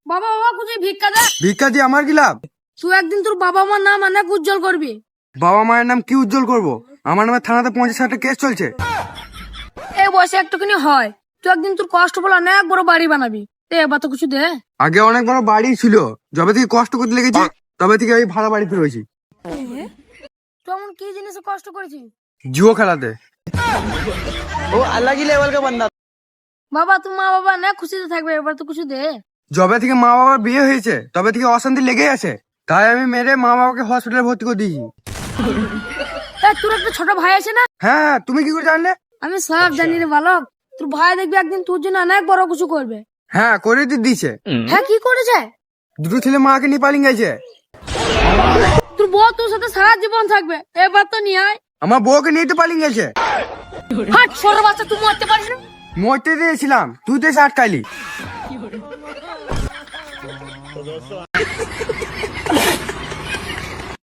বাবা বাবা কুছি ভিক্ষা দে। ভিক্ষা দিয়ে আমার কি লাভ? তুই একদিন তোর বাবা মার নাম অনেক উজ্জ্বল করবি। বাবা মায়ের নাম কি উজ্জ্বল করব? আমার নামে থানাতে 50-60টা কেস চলছে। এই বয়সে একটুখানি হয়, তুই একদিন তোর কষ্ট বলে অনেক বড় বাড়ি বানাবি। এবার তো কিছু দে। আগে অনেক বড় বাড়ি ছিল, যবে থেকে কষ্ট করতে লেগেছি তবে থেকে আমি ভাড়া বাড়িতে রয়েছি। তুই এমন কি জিনিসে কষ্ট করেছিস? জুয়ো খেলাতে। वो अलग ही लेवल का बंदा। বাবা তুই মা বাবা না খুশিতে থাকবে, এবার তো কিছু দে। যবে থেকে মা বাবার বিয়ে হয়েছে তবে থেকে অশান্তি লেগেই আছে, তাই আমি মেরে মা বাবাকে হসপিটালে ভর্তি করে দিয়েছি। তোর একটা ছোট ভাই আছে না? হ্যাঁ হ্যাঁ, তুমি কি করে জানলে? আমি সব জানি রে বালক। তোর ভাই দেখবি একদিন তোর জন্য অনেক বড় কিছু করবে। হ্যাঁ, করে দিয়েছে। হ্যাঁ কি করেছে? দুটো ছেলে মাকে নিয়ে পালিয়ে গেছে। তোর বউ তোর সাথে সারা জীবন থাকবে, এবার তো নিয়ে আয়। আমার বউকে নিয়ে তো পালিয়ে গেছে। হাট ছোট বাচ্চা, তুই মরতে পারিস না? মরতে দিয়েছিলাম, তুই তো এসে আটকাইলি।